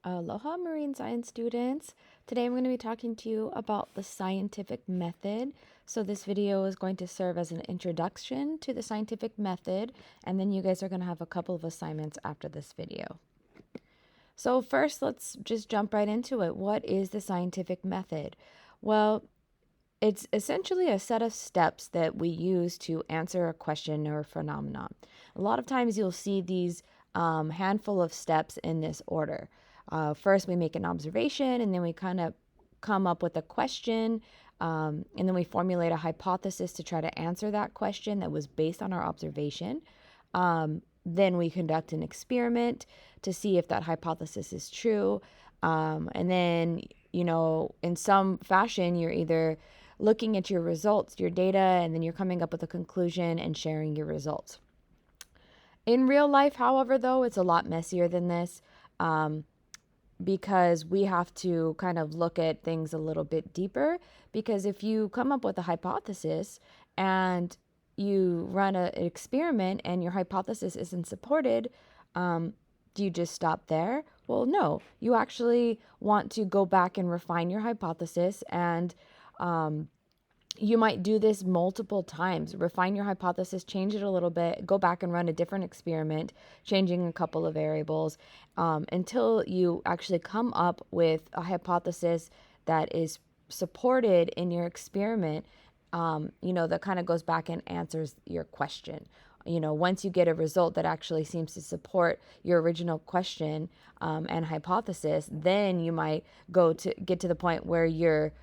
Aloha, marine science students. Today I'm going to be talking to you about the scientific method. So this video is going to serve as an introduction to the scientific method, and then you guys are going to have a couple of assignments after this video. So first, let's just jump right into it. What is the scientific method? Well, it's essentially a set of steps that we use to answer a question or phenomenon. A lot of times you'll see these handful of steps in this order. First, we make an observation, and then we kind of come up with a question, and then we formulate a hypothesis to try to answer that question that was based on our observation. Then we conduct an experiment to see if that hypothesis is true. And then, in some fashion, you're either looking at your results, your data, and then you're coming up with a conclusion and sharing your results. In real life, however, though, it's a lot messier than this because we have to kind of look at things a little bit deeper. Because if you come up with a hypothesis and you run an experiment and your hypothesis isn't supported, do you just stop there? Well, no. You actually want to go back and refine your hypothesis, and you might do this multiple times. Refine your hypothesis, change it a little bit, go back and run a different experiment, changing a couple of variables until you actually come up with a hypothesis that is supported in your experiment, that kind of goes back and answers your question. Once you get a result that actually seems to support your original question and hypothesis, then you might get to the point where you're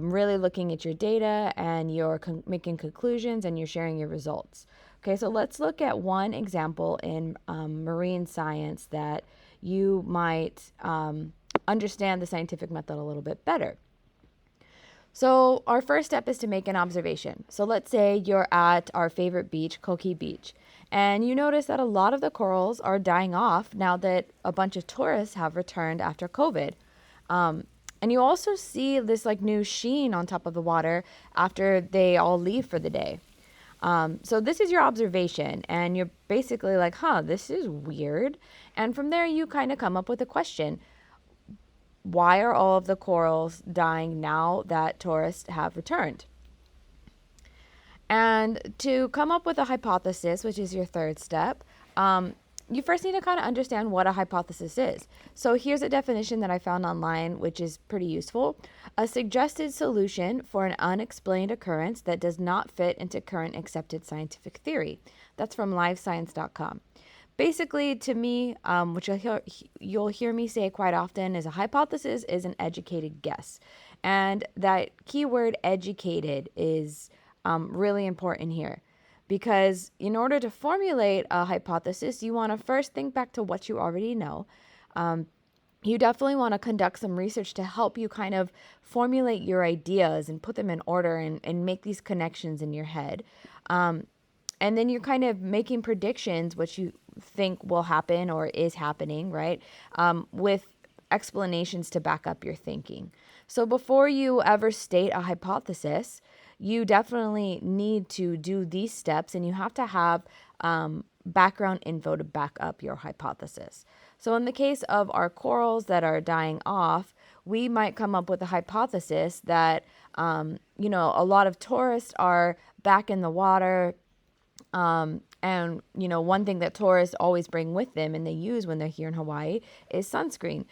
really looking at your data and you're making conclusions and you're sharing your results. Okay, so let's look at one example in marine science that you might understand the scientific method a little bit better. So our first step is to make an observation. So let's say you're at our favorite beach, Koki Beach, and you notice that a lot of the corals are dying off now that a bunch of tourists have returned after COVID. And you also see this new sheen on top of the water after they all leave for the day. So this is your observation, and you're basically like, this is weird. And from there, you kind of come up with a question. Why are all of the corals dying now that tourists have returned? And to come up with a hypothesis, which is your third step, you first need to kind of understand what a hypothesis is. So here's a definition that I found online, which is pretty useful. A suggested solution for an unexplained occurrence that does not fit into current accepted scientific theory. That's from livescience.com. Basically, to me, which you'll hear me say quite often, is a hypothesis is an educated guess. And that keyword educated is really important here. Because in order to formulate a hypothesis, you want to first think back to what you already know. You definitely want to conduct some research to help you kind of formulate your ideas and put them in order and make these connections in your head. And then you're kind of making predictions, what you think will happen or is happening, right? With explanations to back up your thinking. So before you ever state a hypothesis, you definitely need to do these steps, and you have to have background info to back up your hypothesis. So in the case of our corals that are dying off, we might come up with a hypothesis that, a lot of tourists are back in the water. And one thing that tourists always bring with them and they use when they're here in Hawaii is sunscreen.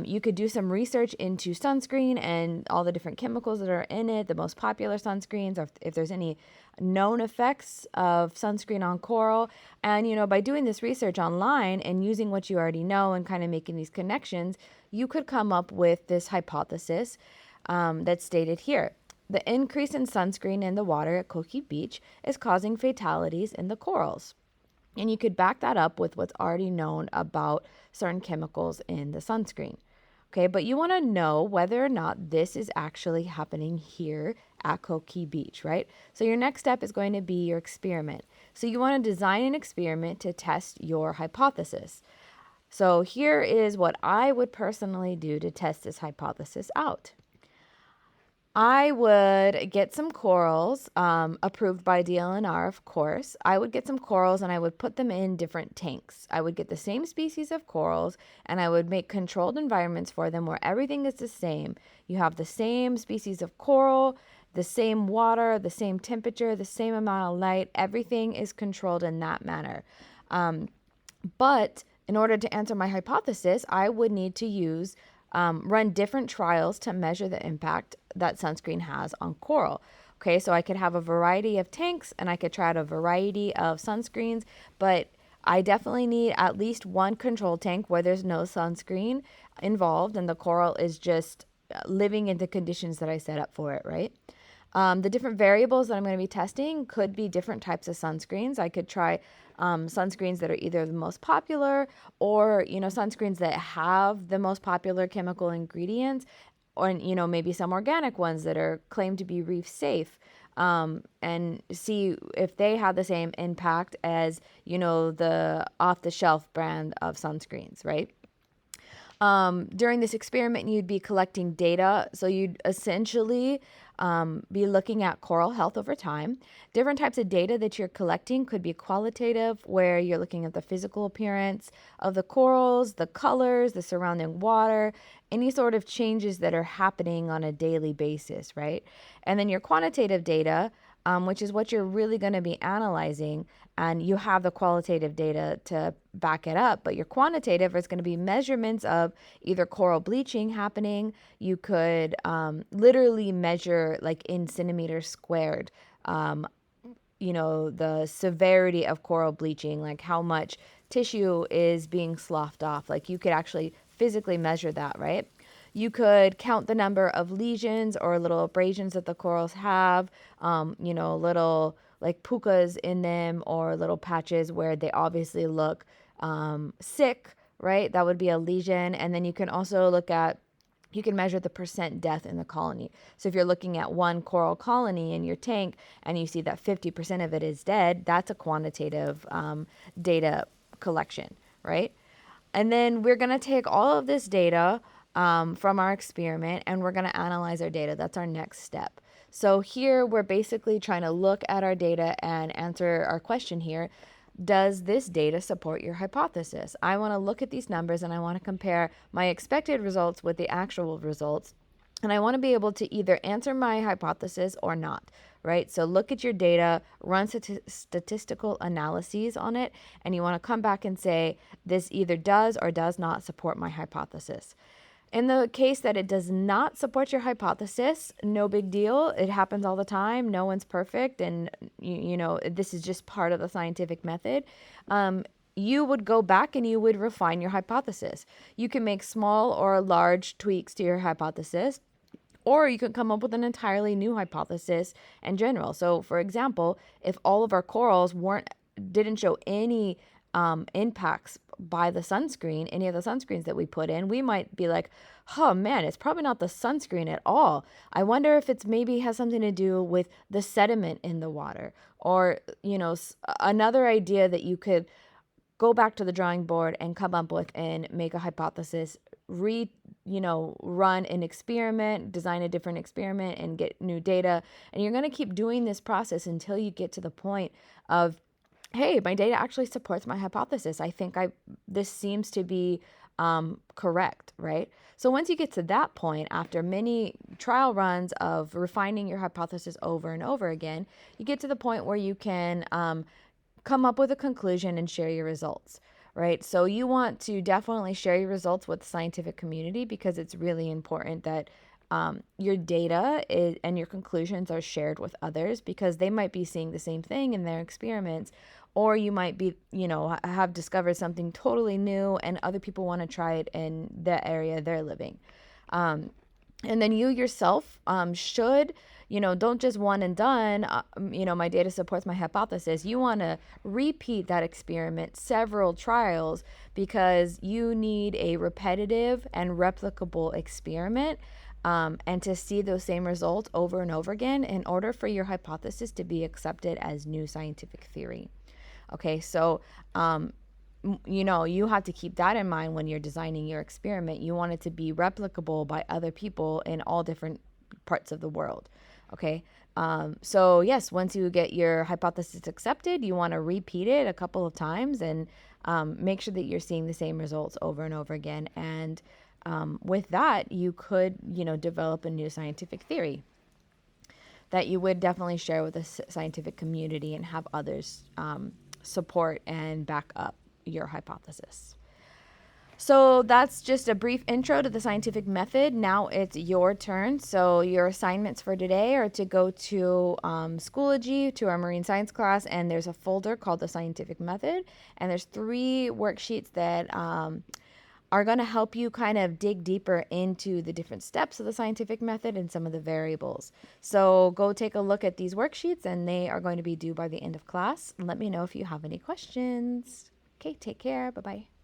You could do some research into sunscreen and all the different chemicals that are in it, the most popular sunscreens, or if there's any known effects of sunscreen on coral. And, by doing this research online and using what you already know and kind of making these connections, you could come up with this hypothesis that's stated here. The increase in sunscreen in the water at Koki Beach is causing fatalities in the corals. And you could back that up with what's already known about certain chemicals in the sunscreen. Okay, but you want to know whether or not this is actually happening here at Koki Beach, right? So your next step is going to be your experiment. So you want to design an experiment to test your hypothesis. So here is what I would personally do to test this hypothesis out. I would get some corals, approved by DLNR, of course. I would get some corals and I would put them in different tanks. I would get the same species of corals and I would make controlled environments for them where everything is the same. You have the same species of coral, the same water, the same temperature, the same amount of light. Everything is controlled in that manner. But in order to answer my hypothesis, I would need to run different trials to measure the impact that sunscreen has on coral. Okay, so I could have a variety of tanks and I could try out a variety of sunscreens, but I definitely need at least one control tank where there's no sunscreen involved and the coral is just living in the conditions that I set up for it, right? The different variables that I'm going to be testing could be different types of sunscreens. I could try sunscreens that are either the most popular or, sunscreens that have the most popular chemical ingredients or, maybe some organic ones that are claimed to be reef safe. And see if they have the same impact as, the off the shelf brand of sunscreens, right? During this experiment, you'd be collecting data. So you'd essentially be looking at coral health over time. Different types of data that you're collecting could be qualitative, where you're looking at the physical appearance of the corals, the colors, the surrounding water, any sort of changes that are happening on a daily basis, right? And then your quantitative data, which is what you're really going to be analyzing, and you have the qualitative data to back it up, but your quantitative is going to be measurements of either coral bleaching happening. You could literally measure like in centimeters squared, the severity of coral bleaching, like how much tissue is being sloughed off. Like you could actually physically measure that, right? You could count the number of lesions or little abrasions that the corals have, little like pukas in them or little patches where they obviously look sick, right? That would be a lesion. And then you can also you can measure the percent death in the colony. So if you're looking at one coral colony in your tank and you see that 50% of it is dead, that's a quantitative data collection, right? And then we're going to take all of this data from our experiment and we're going to analyze our data. That's our next step. So here we're basically trying to look at our data and answer our question here. Does this data support your hypothesis? I want to look at these numbers and I want to compare my expected results with the actual results. And I want to be able to either answer my hypothesis or not, right? So look at your data, run statistical analyses on it, and you want to come back and say, this either does or does not support my hypothesis. In the case that it does not support your hypothesis, no big deal. It happens all the time. No one's perfect. And, this is just part of the scientific method. You would go back and you would refine your hypothesis. You can make small or large tweaks to your hypothesis, or you could come up with an entirely new hypothesis in general. So, for example, if all of our corals didn't show any impacts by the sunscreen, any of the sunscreens that we put in, we might be like, oh man, it's probably not the sunscreen at all. I wonder if it's maybe has something to do with the sediment in the water. Or, another idea that you could go back to the drawing board and come up with and make a hypothesis, run an experiment, design a different experiment and get new data. And you're going to keep doing this process until you get to the point of, hey, my data actually supports my hypothesis. I think this seems to be correct, right? So once you get to that point, after many trial runs of refining your hypothesis over and over again, you get to the point where you can come up with a conclusion and share your results, right? So you want to definitely share your results with the scientific community because it's really important that your data and your conclusions are shared with others because they might be seeing the same thing in their experiments, or you might be, have discovered something totally new and other people want to try it in the area they're living. And then you yourself should, don't just one and done, my data supports my hypothesis. You want to repeat that experiment several trials because you need a repetitive and replicable experiment and to see those same results over and over again in order for your hypothesis to be accepted as new scientific theory. Okay, so, you have to keep that in mind when you're designing your experiment. You want it to be replicable by other people in all different parts of the world. Okay. So yes, once you get your hypothesis accepted, you want to repeat it a couple of times and make sure that you're seeing the same results over and over again. And with that, you could, develop a new scientific theory that you would definitely share with the scientific community and have others support and back up your hypothesis. So that's just a brief intro to the scientific method. Now it's your turn. So your assignments for today are to go to Schoology, to our marine science class, and there's a folder called the scientific method. And there's 3 worksheets that are going to help you kind of dig deeper into the different steps of the scientific method and some of the variables. So go take a look at these worksheets, and they are going to be due by the end of class. Let me know if you have any questions. Okay, take care. Bye-bye.